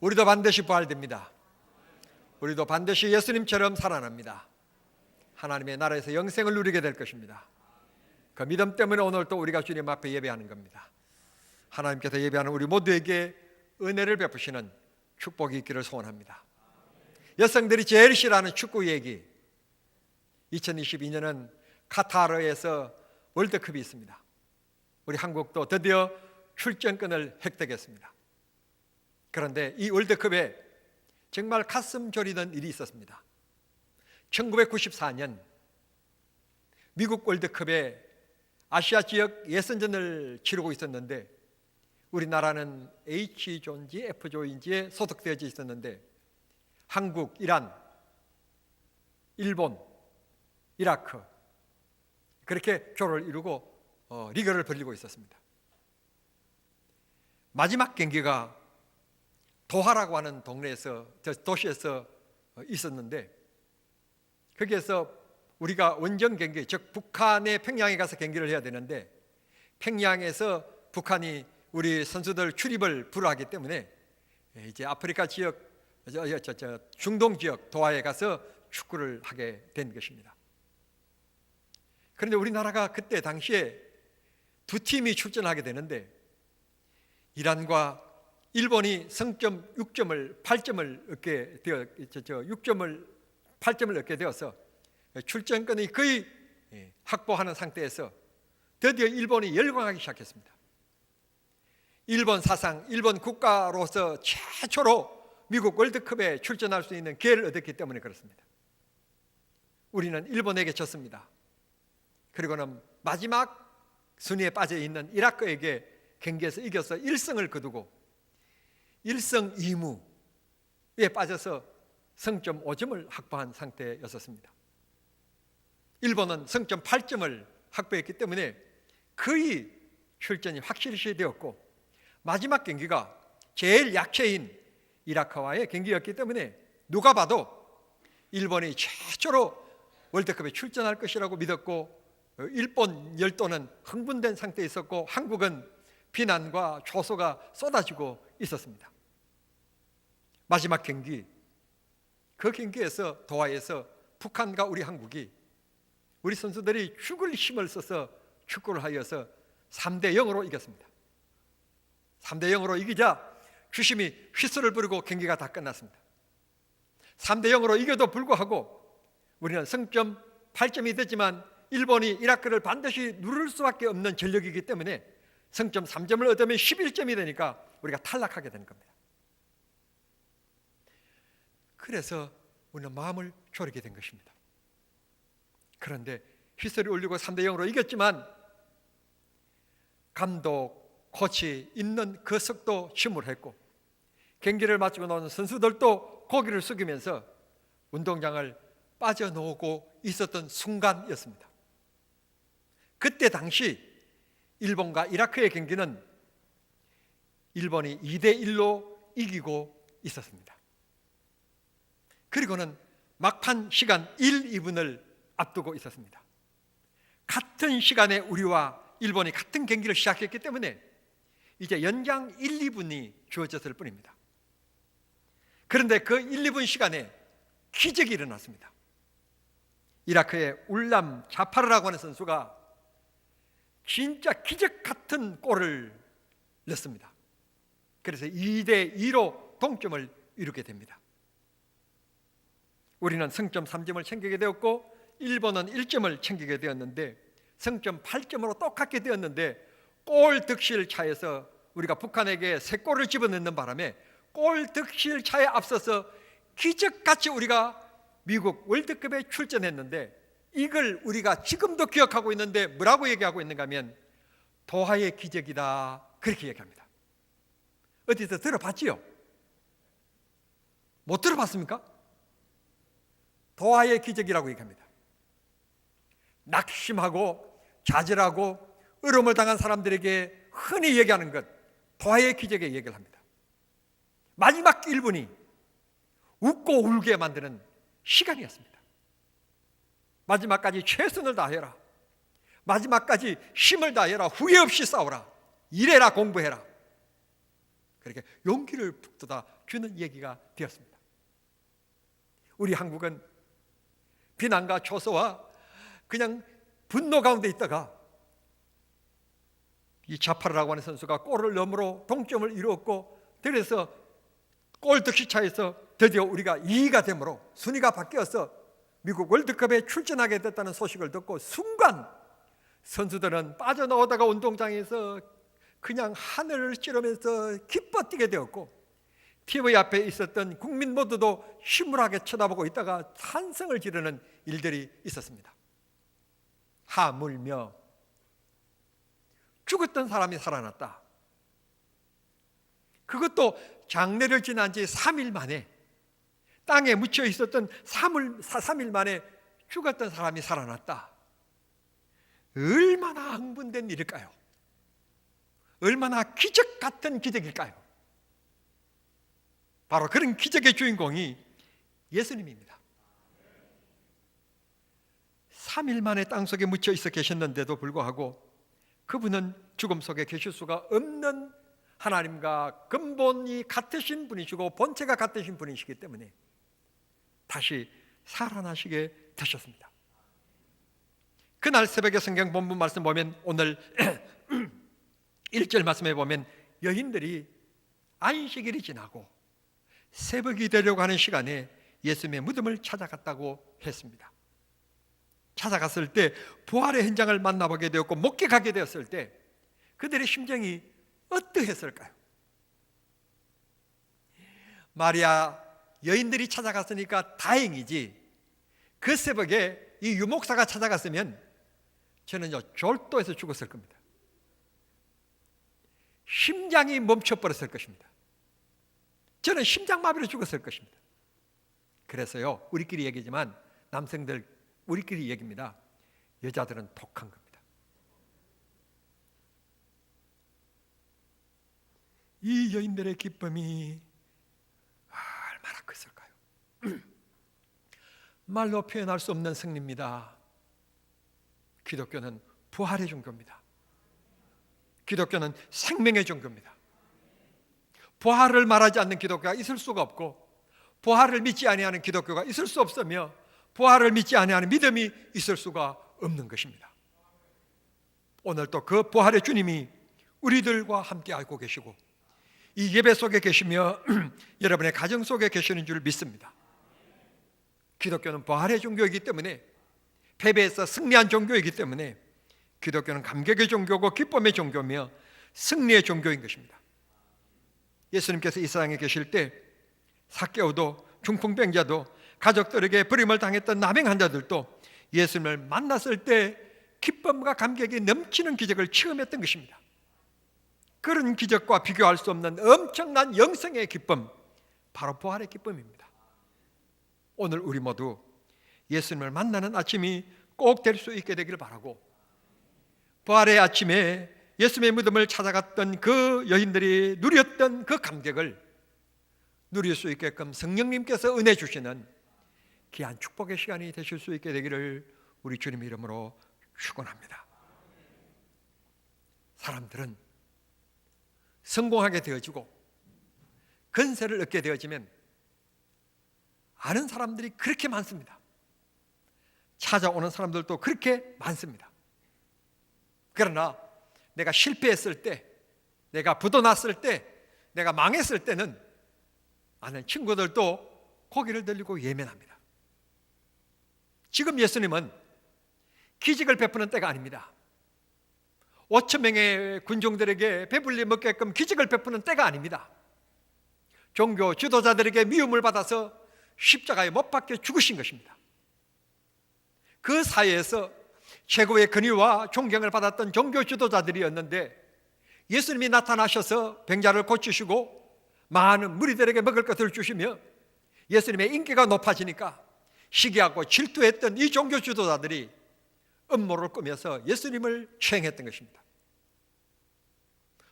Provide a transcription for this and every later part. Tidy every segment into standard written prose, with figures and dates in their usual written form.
우리도 반드시 부활됩니다. 우리도 반드시 예수님처럼 살아납니다. 하나님의 나라에서 영생을 누리게 될 것입니다. 그 믿음 때문에 오늘 또 우리가 주님 앞에 예배하는 겁니다. 하나님께서 예배하는 우리 모두에게 은혜를 베푸시는 축복이 있기를 소원합니다. 여성들이 제일 싫어하는 축구 얘기, 2022년은 카타르에서 월드컵이 있습니다. 우리 한국도 드디어 출전권을 획득했습니다. 그런데 이 월드컵에 정말 가슴 저리는 일이 있었습니다. 1994년 미국 월드컵에 아시아 지역 예선전을 치르고 있었는데 우리나라는 H조인지 F조인지에 소속되어 있었는데 한국, 이란, 일본, 이라크 그렇게 조를 이루고 리그를 벌이고 있었습니다. 마지막 경기가 도하라고 하는 동네에서, 도시에서 있었는데 거기에서 우리가 원정 경기, 즉 북한의 평양에 가서 경기를 해야 되는데 평양에서 북한이 우리 선수들 출입을 불허하기 때문에 이제 아프리카 지역, 중동 지역 도하에 가서 축구를 하게 된 것입니다. 그런데 우리나라가 그때 당시에 두 팀이 출전하게 되는데 이란과 일본이 승점 8점을 얻게 되어 8점을 얻게 되어서 출전권이 거의 확보하는 상태에서 드디어 일본이 열광하기 시작했습니다. 일본 사상, 일본 국가로서 최초로 미국 월드컵에 출전할 수 있는 기회를 얻었기 때문에 그렇습니다. 우리는 일본에게 졌습니다. 그리고는 마지막 순위에 빠져 있는 이라크에게 경기에서 이겨서 1승을 거두고 1승 2무에 빠져서 승점 5점을 확보한 상태였었습니다. 일본은 승점 8점을 확보했기 때문에 거의 출전이 확실시 되었고 마지막 경기가 제일 약체인 이라크와의 경기였기 때문에 누가 봐도 일본이 최초로 월드컵에 출전할 것이라고 믿었고 일본 열도는 흥분된 상태에 있었고 한국은 비난과 조소가 쏟아지고 있었습니다. 마지막 경기, 그 경기에서 도하에서 북한과 우리 한국이 우리 선수들이 죽을 힘을 써서 축구를 하여서 3대0으로 이겼습니다. 3대0으로 이기자 주심이 휘슬을 부르고 경기가 다 끝났습니다. 3대0으로 이겨도 불구하고 우리는 승점 8점이 됐지만 일본이 이라크를 반드시 누를 수밖에 없는 전력이기 때문에 승점 3점을 얻으면 11점이 되니까 우리가 탈락하게 되는 겁니다. 그래서 우리는 마음을 졸이게 된 것입니다. 그런데 휘슬이 울리고 3대0으로 이겼지만 감독, 코치 있는 그 석도 침울했고 경기를 마치고 나온 선수들도 고개를 숙이면서 운동장을 빠져나오고 있었던 순간이었습니다. 그때 당시 일본과 이라크의 경기는 일본이 2대1로 이기고 있었습니다. 그리고는 막판 시간 1, 2분을 앞두고 있었습니다. 같은 시간에 우리와 일본이 같은 경기를 시작했기 때문에 이제 연장 1, 2분이 주어졌을 뿐입니다. 그런데 그 1, 2분 시간에 기적이 일어났습니다. 이라크의 울람 자파르라고 하는 선수가 진짜 기적 같은 골을 넣습니다. 그래서 2대2로 동점을 이루게 됩니다. 우리는 승점 3점을 챙기게 되었고 일본은 1점을 챙기게 되었는데 승점 8점으로 똑같게 되었는데 골 득실 차에서 우리가 북한에게 3골을 집어넣는 바람에 골 득실 차에 앞서서 기적같이 우리가 미국 월드컵에 출전했는데 이걸 우리가 지금도 기억하고 있는데 뭐라고 얘기하고 있는가 하면 도하의 기적이다 그렇게 얘기합니다. 어디서 들어봤지요? 못 들어봤습니까? 도하의 기적이라고 얘기합니다. 낙심하고 좌절하고 어려움을 당한 사람들에게 흔히 얘기하는 것 도하의 기적에 얘기를 합니다. 마지막 1분이 웃고 울게 만드는 시간이었습니다. 마지막까지 최선을 다해라. 마지막까지 힘을 다해라. 후회 없이 싸우라. 일해라 공부해라. 그렇게 용기를 북돋아 주는 얘기가 되었습니다. 우리 한국은 비난과 초소와 그냥 분노 가운데 있다가 이 자파르라고 하는 선수가 골을 넣음으로 동점을 이루었고, 그래서 골 득실차에서 드디어 우리가 2위가 되므로 순위가 바뀌어서 미국 월드컵에 출전하게 됐다는 소식을 듣고 순간 선수들은 빠져나오다가 운동장에서 그냥 하늘을 찌르면서 기뻐 뛰게 되었고, TV 앞에 있었던 국민 모두도 심울하게 쳐다보고 있다가 찬성을 지르는 일들이 있었습니다. 하물며 죽었던 사람이 살아났다. 그것도 장례를 지난 지 3일 만에, 땅에 묻혀 있었던 3일 만에 죽었던 사람이 살아났다. 얼마나 흥분된 일일까요? 얼마나 기적 같은 기적일까요? 바로 그런 기적의 주인공이 예수님입니다. 3일 만에 땅속에 묻혀 있어 계셨는데도 불구하고 그분은 죽음 속에 계실 수가 없는 하나님과 근본이 같으신 분이시고 본체가 같으신 분이시기 때문에 다시 살아나시게 되셨습니다. 그날 새벽에 성경 본문 말씀 보면, 오늘 1절 말씀에 보면 여인들이 안식일이 지나고 새벽이 되려고 하는 시간에 예수님의 무덤을 찾아갔다고 했습니다. 찾아갔을 때 부활의 현장을 만나보게 되었고 목격하게 되었을 때 그들의 심정이 어떠했을까요? 마리아, 여인들이 찾아갔으니까 다행이지, 그 새벽에 이 유목사가 찾아갔으면 저는요 졸도해서 죽었을 겁니다. 심장이 멈춰버렸을 것입니다. 저는 심장마비로 죽었을 것입니다. 그래서요, 우리끼리 얘기지만 남성들 우리끼리 얘기입니다. 여자들은 독한 겁니다. 이 여인들의 기쁨이 얼마나 컸을까요? 말로 표현할 수 없는 승리입니다. 기독교는 부활의 종교입니다. 기독교는 생명의 종교입니다. 부활을 말하지 않는 기독교가 있을 수가 없고, 부활을 믿지 아니하는 기독교가 있을 수 없으며, 부활을 믿지 아니하는 믿음이 있을 수가 없는 것입니다. 오늘 또 그 부활의 주님이 우리들과 함께 알고 계시고 이 예배 속에 계시며 여러분의 가정 속에 계시는 줄 믿습니다. 기독교는 부활의 종교이기 때문에, 패배에서 승리한 종교이기 때문에 기독교는 감격의 종교고 기쁨의 종교며 승리의 종교인 것입니다. 예수님께서 이 세상에 계실 때 삭개오도, 중풍병자도, 가족들에게 버림을 당했던 나병 환자들도 예수님을 만났을 때 기쁨과 감격이 넘치는 기적을 체험했던 것입니다. 그런 기적과 비교할 수 없는 엄청난 영생의 기쁨, 바로 부활의 기쁨입니다. 오늘 우리 모두 예수님을 만나는 아침이 꼭 될 수 있게 되기를 바라고, 부활의 아침에 예수님의 무덤을 찾아갔던 그 여인들이 누렸던 그 감격을 누릴 수 있게끔 성령님께서 은혜 주시는 귀한 축복의 시간이 되실 수 있게 되기를 우리 주님의 이름으로 축원합니다. 사람들은 성공하게 되어지고 건세를 얻게 되어지면 아는 사람들이 그렇게 많습니다. 찾아오는 사람들도 그렇게 많습니다. 그러나 내가 실패했을 때, 내가 부도났을 때, 내가 망했을 때는 아는 친구들도 고개를 들리고 예면합니다. 지금 예수님은 기적을 베푸는 때가 아닙니다. 5,000명의 군중들에게 배불리 먹게끔 기적을 베푸는 때가 아닙니다. 종교 지도자들에게 미움을 받아서 십자가에 못 박혀 죽으신 것입니다. 그 사회에서 최고의 권위와 존경을 받았던 종교 지도자들이었는데 예수님이 나타나셔서 병자를 고치시고 많은 무리들에게 먹을 것을 주시며 예수님의 인기가 높아지니까 시기하고 질투했던 이 종교 지도자들이 음모를 꾸며서 예수님을 추행했던 것입니다.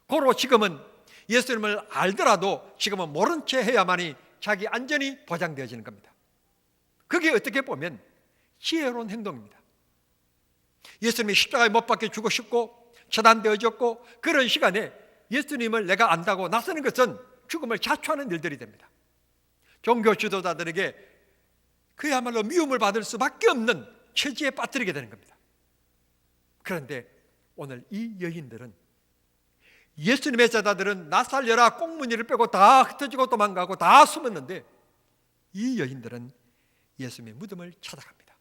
고로 지금은 예수님을 알더라도 지금은 모른 채 해야만이 자기 안전이 보장되어지는 겁니다. 그게 어떻게 보면 지혜로운 행동입니다. 예수님이 십자가에 못 박혀 죽으셨고 처단되어졌고 그런 시간에 예수님을 내가 안다고 나서는 것은 죽음을 자초하는 일들이 됩니다. 종교 지도자들에게 그야말로 미움을 받을 수밖에 없는 처지에 빠뜨리게 되는 겁니다. 그런데 오늘 이 여인들은, 예수님의 제자들은 나 살려라 꽁무니를 빼고 다 흩어지고 도망가고 다 숨었는데, 이 여인들은 예수님의 무덤을 찾아갑니다.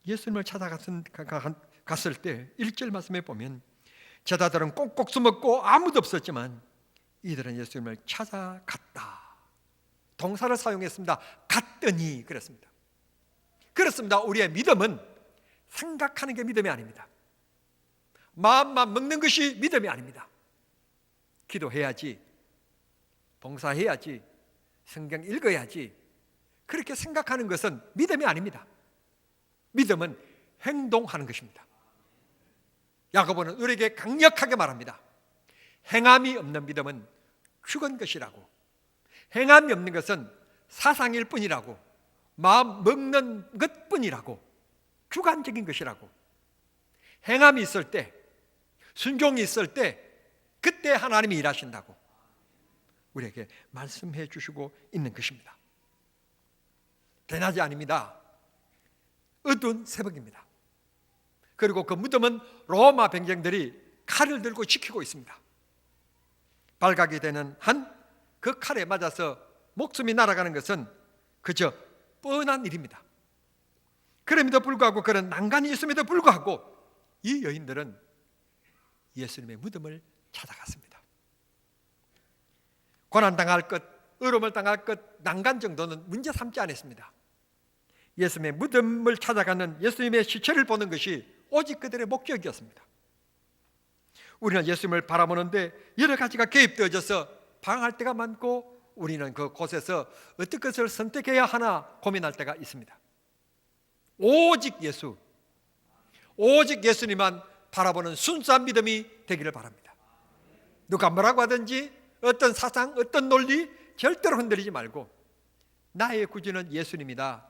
예수님을 찾아갔을 때 1절 말씀에 보면 제자들은 꼭꼭 숨었고 아무도 없었지만 이들은 예수님을 찾아갔다. 동사를 사용했습니다. 갔더니 그랬습니다. 그렇습니다. 우리의 믿음은 생각하는 게 믿음이 아닙니다. 마음만 먹는 것이 믿음이 아닙니다. 기도해야지, 봉사해야지, 성경 읽어야지, 그렇게 생각하는 것은 믿음이 아닙니다. 믿음은 행동하는 것입니다. 야고보는 우리에게 강력하게 말합니다. 행함이 없는 믿음은 죽은 것이라고, 행함이 없는 것은 사상일 뿐이라고, 마음 먹는 것뿐이라고, 주관적인 것이라고. 행함이 있을 때, 순종이 있을 때, 그때 하나님이 일하신다고 우리에게 말씀해 주시고 있는 것입니다. 대낮이 아닙니다. 어두운 새벽입니다. 그리고 그 무덤은 로마 병정들이 칼을 들고 지키고 있습니다. 발각이 되는 한 그 칼에 맞아서 목숨이 날아가는 것은 그저 뻔한 일입니다. 그럼에도 불구하고, 그런 난간이 있음에도 불구하고 이 여인들은 예수님의 무덤을 찾아갔습니다. 고난당할 것, 어려움을 당할 것, 난간 정도는 문제 삼지 않았습니다. 예수님의 무덤을 찾아가는 예수님의 시체를 보는 것이 오직 그들의 목적이었습니다. 우리는 예수님을 바라보는데 여러 가지가 개입되어져서 방황할 때가 많고, 우리는 그곳에서 어떤 것을 선택해야 하나 고민할 때가 있습니다. 오직 예수, 오직 예수님만 바라보는 순수한 믿음이 되기를 바랍니다. 누가 뭐라고 하든지, 어떤 사상, 어떤 논리 절대로 흔들리지 말고 나의 구주는 예수님이다,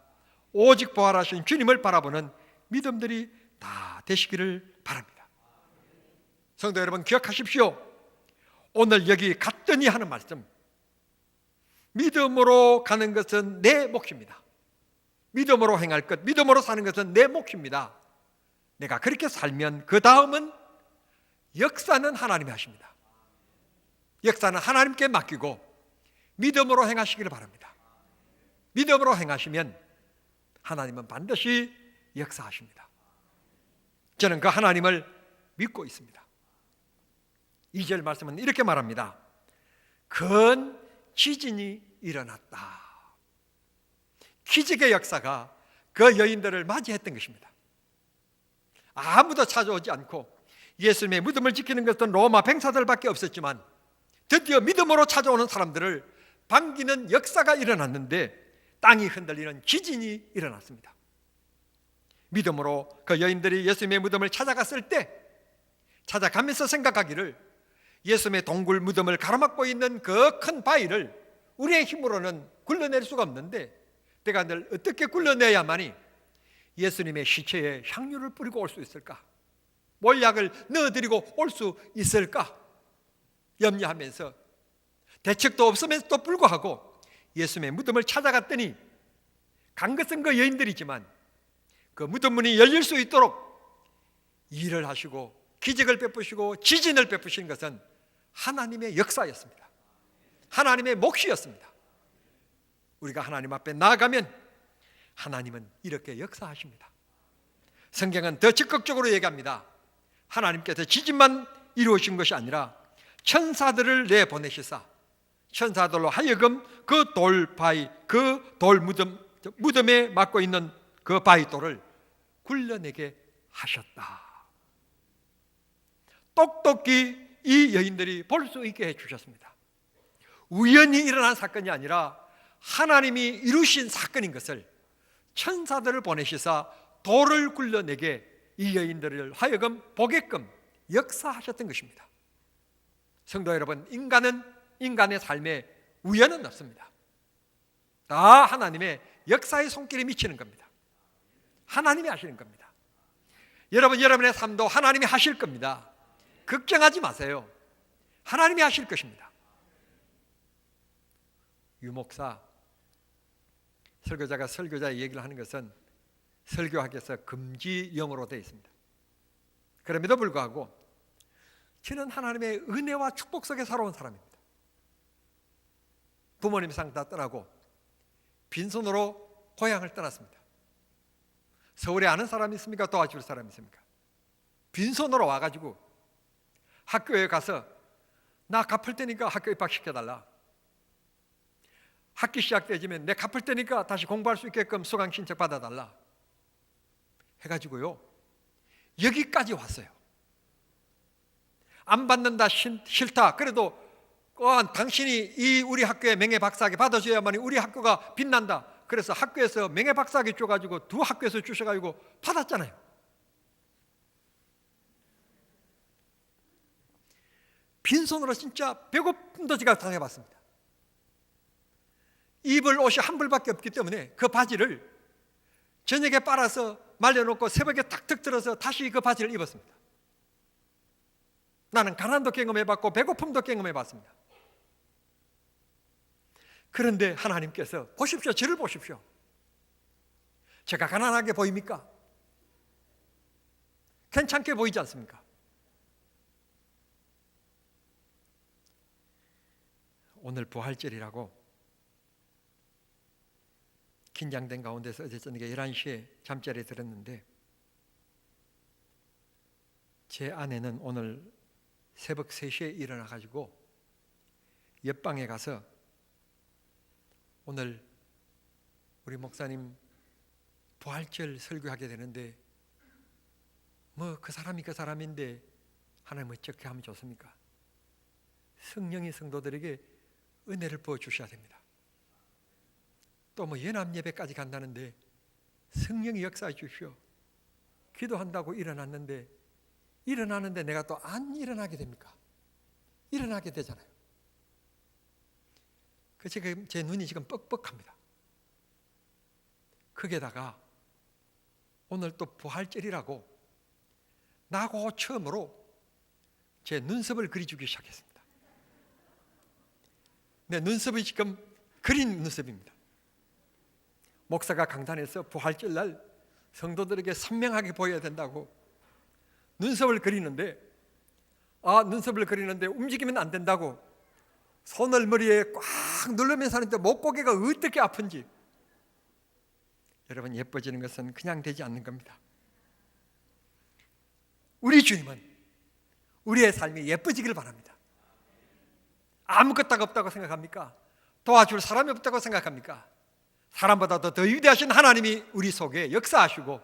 오직 부활하신 주님을 바라보는 믿음들이 다 되시기를 바랍니다. 성도 여러분, 기억하십시오. 오늘 여기 갔더니 하는 말씀, 믿음으로 가는 것은 내 몫입니다. 믿음으로 행할 것, 믿음으로 사는 것은 내 몫입니다. 내가 그렇게 살면 그 다음은 역사는 하나님이 하십니다. 역사는 하나님께 맡기고 믿음으로 행하시기를 바랍니다. 믿음으로 행하시면 하나님은 반드시 역사하십니다. 저는 그 하나님을 믿고 있습니다. 2절 말씀은 이렇게 말합니다. 큰 지진이 일어났다. 기적의 역사가 그 여인들을 맞이했던 것입니다. 아무도 찾아오지 않고 예수님의 무덤을 지키는 것은 로마 병사들밖에 없었지만 드디어 믿음으로 찾아오는 사람들을 반기는 역사가 일어났는데 땅이 흔들리는 지진이 일어났습니다. 믿음으로 그 여인들이 예수님의 무덤을 찾아갔을 때 찾아가면서 생각하기를, 예수님의 동굴 무덤을 가로막고 있는 그 큰 바위를 우리의 힘으로는 굴러낼 수가 없는데 내가 늘 어떻게 굴러내야만이 예수님의 시체에 향유를 뿌리고 올 수 있을까? 몰약을 넣어드리고 올 수 있을까? 염려하면서 대책도 없음에도 불구하고 예수님의 무덤을 찾아갔더니, 간 것은 그 여인들이지만 그 무덤 문이 열릴 수 있도록 일을 하시고 기적을 베푸시고 지진을 베푸신 것은 하나님의 역사였습니다. 하나님의 몫이었습니다. 우리가 하나님 앞에 나아가면 하나님은 이렇게 역사하십니다. 성경은 더 적극적으로 얘기합니다. 하나님께서 지진만 이루어진 것이 아니라 천사들을 내보내시사 천사들로 하여금 그 돌바위, 그 돌 무덤에 막고 있는 그 바위돌을 굴려내게 하셨다. 똑똑히 이 여인들이 볼 수 있게 해주셨습니다. 우연히 일어난 사건이 아니라 하나님이 이루신 사건인 것을 천사들을 보내시사 돌을 굴려내게 이 여인들을 하여금 보게끔 역사하셨던 것입니다. 성도 여러분, 인간의 삶에 우연은 없습니다. 다 하나님의 역사의 손길이 미치는 겁니다. 하나님이 하시는 겁니다. 여러분의 삶도 하나님이 하실 겁니다. 걱정하지 마세요. 하나님이 하실 것입니다. 유목사 설교자가 설교자의 얘기를 하는 것은 설교학에서 금지령으로 되어 있습니다. 그럼에도 불구하고 저는 하나님의 은혜와 축복 속에 살아온 사람입니다. 부모님 상 다 떠나고 빈손으로 고향을 떠났습니다. 서울에 아는 사람이 있습니까? 도와줄 사람이 있습니까? 빈손으로 와가지고 학교에 가서 나 갚을 테니까 학교 입학시켜달라. 학기 시작되면 내 갚을 테니까 다시 공부할 수 있게끔 수강 신청 받아달라 해가지고요 여기까지 왔어요. 안 받는다 싫다. 그래도 당신이 이 우리 학교에 명예박사학위 받아줘야만이 우리 학교가 빛난다. 그래서 학교에서 명예박사학위 줘가지고 두 학교에서 주셔가지고 받았잖아요. 빈손으로 진짜 배고픔도 제가 당해봤습니다. 입을 옷이 한 벌밖에 없기 때문에 그 바지를 저녁에 빨아서 말려놓고 새벽에 탁탁 들어서 다시 그 바지를 입었습니다. 나는 가난도 경험해봤고 배고픔도 경험해봤습니다. 그런데 하나님께서 보십시오. 저를 보십시오. 제가 가난하게 보입니까? 괜찮게 보이지 않습니까? 오늘 부활절이라고 긴장된 가운데서 어제 저녁에 11시에 잠자리에 들었는데 제 아내는 오늘 새벽 3시에 일어나가지고 옆방에 가서 오늘 우리 목사님 부활절 설교하게 되는데 뭐 그 사람이 그 사람인데 하나님 어떻게 하면 좋습니까? 성령이 성도들에게 은혜를 부어주셔야 됩니다. 또 뭐 연합 예배까지 간다는데 성령이 역사해 주시오. 기도한다고 일어났는데 내가 또 안 일어나게 됩니까? 일어나게 되잖아요. 지금 제 눈이 지금 뻑뻑합니다. 거기에다가 오늘 또 부활절이라고 나고 처음으로 제 눈썹을 그려주기 시작했습니다. 내 눈썹이 지금 그린 눈썹입니다. 목사가 강단에서 부활절 날 성도들에게 선명하게 보여야 된다고 눈썹을 그리는데 눈썹을 그리는데 움직이면 안 된다고 손을 머리에 꽉 누르면서 하는데 목고개가 어떻게 아픈지. 여러분, 예뻐지는 것은 그냥 되지 않는 겁니다. 우리 주님은 우리의 삶이 예뻐지길 바랍니다. 아무것도 없다고 생각합니까? 도와줄 사람이 없다고 생각합니까? 사람보다 더 위대하신 하나님이 우리 속에 역사하시고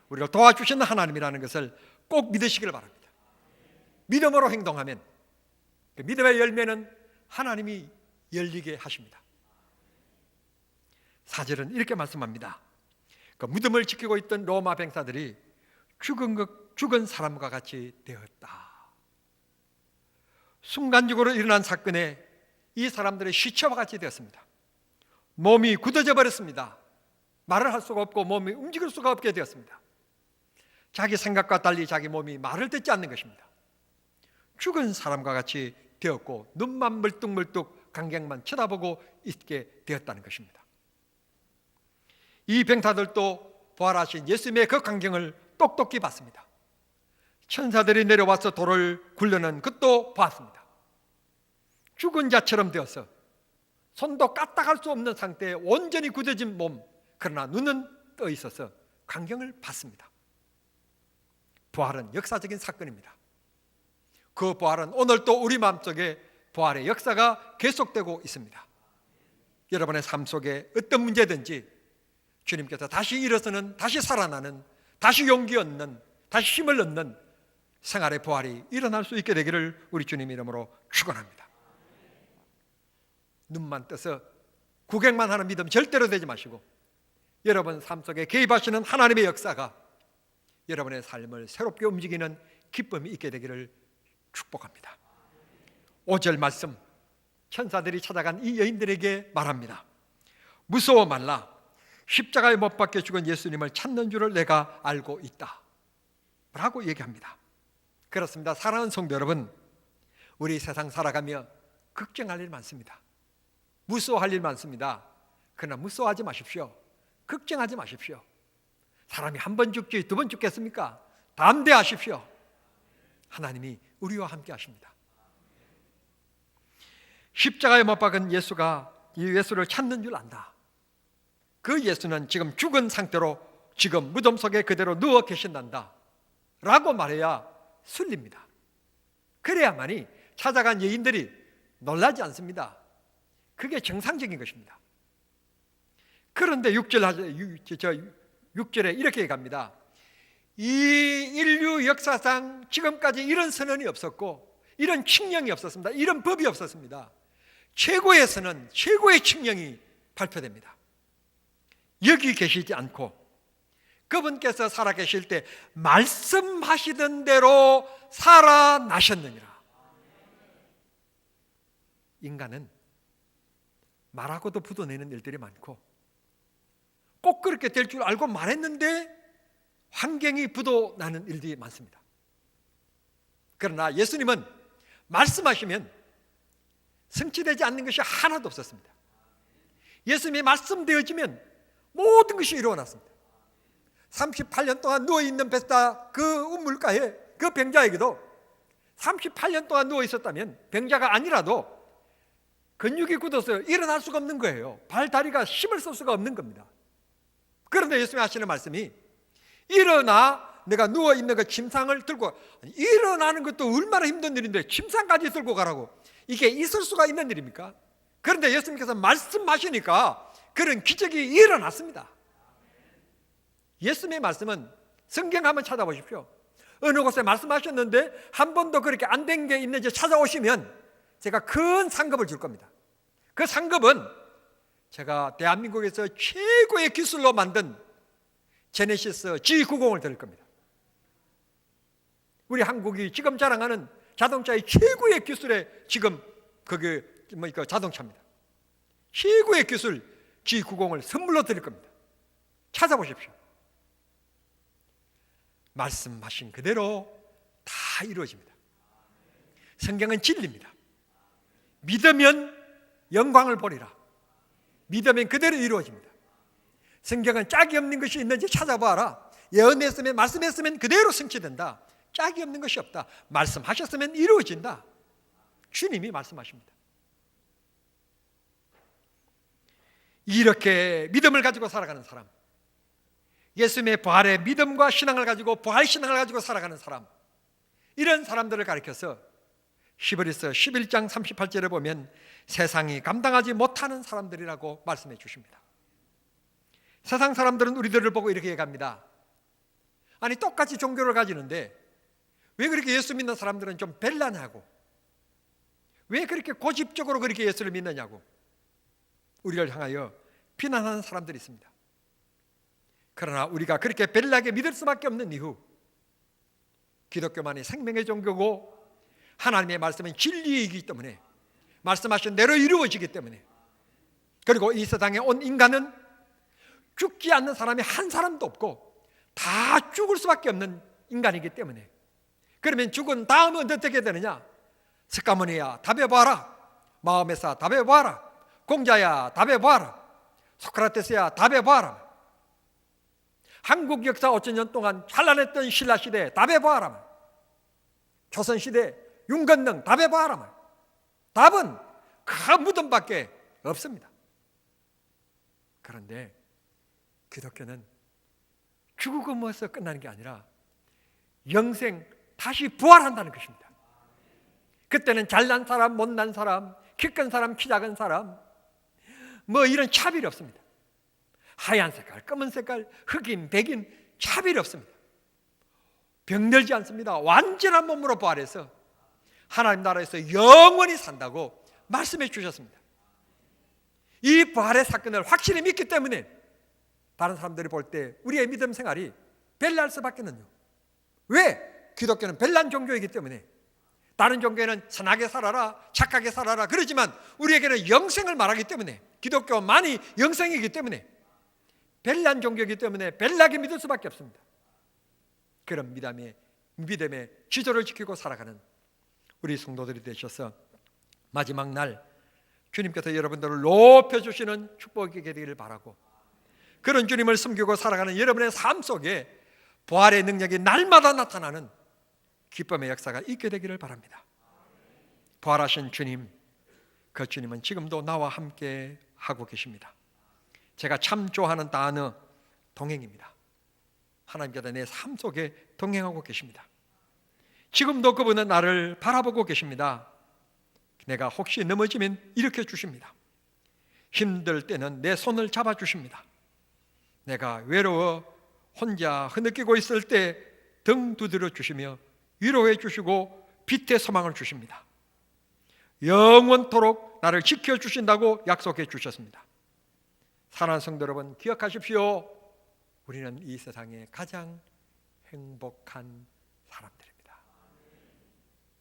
우리를 도와주시는 하나님이라는 것을 꼭 믿으시길 바랍니다. 믿음으로 행동하면 그 믿음의 열매는 하나님이 열리게 하십니다. 4절은 이렇게 말씀합니다. 그 무덤을 지키고 있던 로마 병사들이 죽은 사람과 같이 되었다. 순간적으로 일어난 사건에 이 사람들의 시체와 같이 되었습니다. 몸이 굳어져 버렸습니다. 말을 할 수가 없고 몸이 움직일 수가 없게 되었습니다. 자기 생각과 달리 자기 몸이 말을 듣지 않는 것입니다. 죽은 사람과 같이 되었고 눈만 멀뚱멀뚱 광경만 쳐다보고 있게 되었다는 것입니다. 이 병사들도 부활하신 예수님의 그 광경을 똑똑히 봤습니다. 천사들이 내려와서 돌을 굴려는 것도 봤습니다. 죽은 자처럼 되어서 손도 까딱할 수 없는 상태에 온전히 굳어진 몸, 그러나 눈은 떠 있어서 광경을 봤습니다. 부활은 역사적인 사건입니다. 그 부활은 오늘 또 우리 마음속에 부활의 역사가 계속되고 있습니다. 여러분의 삶 속에 어떤 문제든지 주님께서 다시 일어서는, 다시 살아나는, 다시 용기 얻는, 다시 힘을 얻는 생활의 부활이 일어날 수 있게 되기를 우리 주님 이름으로 축원합니다. 눈만 떠서 구경만 하는 믿음 절대로 되지 마시고 여러분 삶 속에 개입하시는 하나님의 역사가 여러분의 삶을 새롭게 움직이는 기쁨이 있게 되기를 축복합니다. 5절 말씀, 천사들이 찾아간 이 여인들에게 말합니다. 무서워 말라. 십자가에 못 박혀 죽은 예수님을 찾는 줄을 내가 알고 있다 라고 얘기합니다. 그렇습니다. 사랑하는 성도 여러분, 우리 세상 살아가며 걱정할 일 많습니다. 무서워할 일 많습니다. 그러나 무서워하지 마십시오. 걱정하지 마십시오. 사람이 한 번 죽지 두 번 죽겠습니까? 담대하십시오. 하나님이 우리와 함께 하십니다. 십자가에 못 박은 예수가 이 예수를 찾는 줄 안다. 그 예수는 지금 죽은 상태로 지금 무덤 속에 그대로 누워 계신단다 라고 말해야 순리입니다. 그래야만이 찾아간 여인들이 놀라지 않습니다. 그게 정상적인 것입니다. 그런데 6절에 이렇게 갑니다. 이 인류 역사상 지금까지 이런 선언이 없었고 이런 칙령이 없었습니다. 이런 법이 없었습니다. 최고의 선언, 최고의 칙령이 발표됩니다. 여기 계시지 않고 그분께서 살아계실 때 말씀하시던 대로 살아나셨느니라. 인간은 말하고도 부도내는 일들이 많고 꼭 그렇게 될 줄 알고 말했는데 환경이 부도나는 일들이 많습니다. 그러나 예수님은 말씀하시면 성취되지 않는 것이 하나도 없었습니다. 예수님이 말씀되어지면 모든 것이 이루어났습니다. 38년 동안 누워있는 베스다 그 우물가에 그 병자에게도 38년 동안 누워있었다면 병자가 아니라도 근육이 굳어서 일어날 수가 없는 거예요. 발, 다리가 힘을 쓸 수가 없는 겁니다. 그런데 예수님이 하시는 말씀이 일어나 내가 누워있는 그 침상을 들고, 일어나는 것도 얼마나 힘든 일인데 침상까지 들고 가라고, 이게 있을 수가 있는 일입니까? 그런데 예수님께서 말씀하시니까 그런 기적이 일어났습니다. 예수님의 말씀은 성경 한번 찾아보십시오. 어느 곳에 말씀하셨는데 한 번도 그렇게 안 된 게 있는지 찾아오시면 제가 큰 상급을 줄 겁니다. 그 상급은 제가 대한민국에서 최고의 기술로 만든 제네시스 G90을 드릴 겁니다. 우리 한국이 지금 자랑하는 자동차의 최고의 기술의 지금 그게 자동차입니다. 최고의 기술 G90을 선물로 드릴 겁니다. 찾아보십시오. 말씀하신 그대로 다 이루어집니다. 성경은 진리입니다. 믿으면 영광을 보리라. 믿으면 그대로 이루어집니다. 성경은 짝이 없는 것이 있는지 찾아봐라. 예언했으면 말씀했으면 그대로 성취된다. 짝이 없는 것이 없다. 말씀하셨으면 이루어진다. 주님이 말씀하십니다. 이렇게 믿음을 가지고 살아가는 사람, 예수님의 부활의 믿음과 신앙을 가지고 부활 신앙을 가지고 살아가는 사람, 이런 사람들을 가리켜서 히브리서 11장 38절에 보면 세상이 감당하지 못하는 사람들이라고 말씀해 주십니다. 세상 사람들은 우리들을 보고 이렇게 얘기합니다. 아니 똑같이 종교를 가지는데 왜 그렇게 예수 믿는 사람들은 좀 별나냐고, 왜 그렇게 고집적으로 그렇게 예수를 믿느냐고 우리를 향하여 비난하는 사람들이 있습니다. 그러나 우리가 그렇게 별나게 믿을 수밖에 없는 이유, 기독교만이 생명의 종교고 하나님의 말씀은 진리이기 때문에, 말씀하신 대로 이루어지기 때문에, 그리고 이 세상에 온 인간은 죽지 않는 사람이 한 사람도 없고 다 죽을 수밖에 없는 인간이기 때문에, 그러면 죽은 다음은 어떻게 되느냐? 스가모니야 답해 보아라, 마음에서 답해 보아라, 공자야 답해 보아라, 소크라테스야 답해 보아라, 한국 역사 5,000년 동안 찬란했던 신라시대 답해 보아라, 조선시대 윤건능 답해 보아라. 답은 그 무덤밖에 없습니다. 그런데 기독교는 죽고 모여서 끝나는 게 아니라 영생 다시 부활한다는 것입니다. 그때는 잘난 사람, 못난 사람, 키 큰 사람, 키 작은 사람, 뭐 이런 차별이 없습니다. 하얀 색깔, 검은 색깔, 흑인, 백인 차별이 없습니다. 병들지 않습니다. 완전한 몸으로 부활해서 하나님 나라에서 영원히 산다고 말씀해 주셨습니다. 이 부활의 사건을 확실히 믿기 때문에 다른 사람들이 볼 때 우리의 믿음 생활이 별날 수밖에는요. 왜? 기독교는 별난 종교이기 때문에. 다른 종교에는 선하게 살아라, 착하게 살아라 그러지만 우리에게는 영생을 말하기 때문에, 기독교만이 영생이기 때문에, 별난 종교이기 때문에 별나게 믿을 수밖에 없습니다. 그런 믿음의 기조를 지키고 살아가는 우리 성도들이 되셔서 마지막 날 주님께서 여러분들을 높여주시는 축복이 되기를 바라고, 그런 주님을 섬기고 살아가는 여러분의 삶 속에 부활의 능력이 날마다 나타나는 기쁨의 역사가 있게 되기를 바랍니다. 부활하신 주님, 그 주님은 지금도 나와 함께 하고 계십니다. 제가 참 좋아하는 단어 동행입니다. 하나님께서 내 삶 속에 동행하고 계십니다. 지금도 그분은 나를 바라보고 계십니다. 내가 혹시 넘어지면 일으켜 주십니다. 힘들 때는 내 손을 잡아 주십니다. 내가 외로워 혼자 흐느끼고 있을 때 등 두드려 주시며 위로해 주시고 빛의 소망을 주십니다. 영원토록 나를 지켜주신다고 약속해 주셨습니다. 사랑하는 성도 여러분, 기억하십시오. 우리는 이 세상의 가장 행복한 사람들입니다.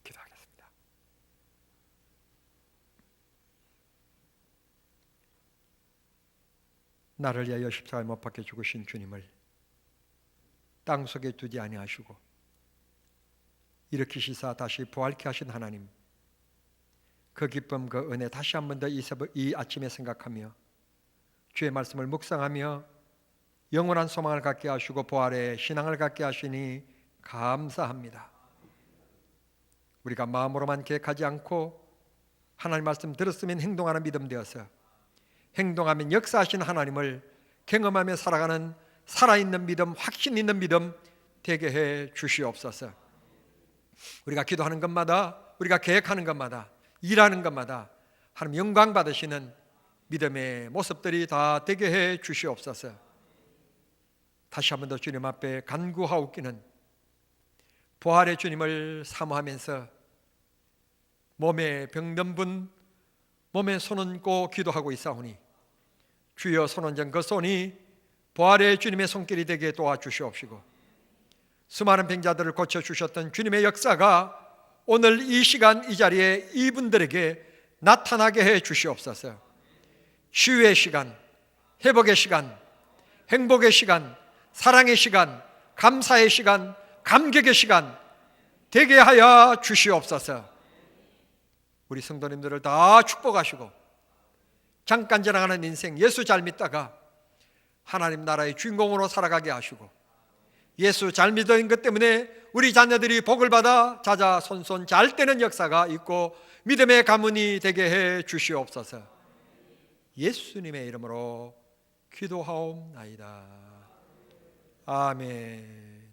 기도하겠습니다. 나를 위하여 십자가에 못 박혀 죽으신 주님을 땅속에 두지 아니하시고 일으키시사 다시 부활케 하신 하나님, 그 기쁨, 그 은혜 다시 한 번 더 이 아침에 생각하며 주의 말씀을 묵상하며 영원한 소망을 갖게 하시고 부활의 신앙을 갖게 하시니 감사합니다. 우리가 마음으로만 계획하지 않고 하나님 말씀 들었으면 행동하는 믿음 되어서 행동하면 역사하신 하나님을 경험하며 살아가는 살아있는 믿음, 확신 있는 믿음 되게 해 주시옵소서. 우리가 기도하는 것마다, 우리가 계획하는 것마다, 일하는 것마다 하나님 영광 받으시는 믿음의 모습들이 다 되게 해 주시옵소서. 다시 한 번 더 주님 앞에 간구하옵기는 부활의 주님을 사모하면서 몸에 병든 분 몸에 손 얹고 기도하고 있사오니 주여 손 얹은 그 손이 부활의 주님의 손길이 되게 도와주시옵시고, 수많은 병자들을 고쳐주셨던 주님의 역사가 오늘 이 시간 이 자리에 이분들에게 나타나게 해 주시옵소서. 치유의 시간, 회복의 시간, 행복의 시간, 사랑의 시간, 감사의 시간, 감격의 시간 되게 하여 주시옵소서. 우리 성도님들을 다 축복하시고 잠깐 지나가는 인생 예수 잘 믿다가 하나님 나라의 주인공으로 살아가게 하시고, 예수 잘 믿은 것 때문에 우리 자녀들이 복을 받아 자자손손 잘 되는 역사가 있고 믿음의 가문이 되게 해 주시옵소서. 예수님의 이름으로 기도하옵나이다. 아멘.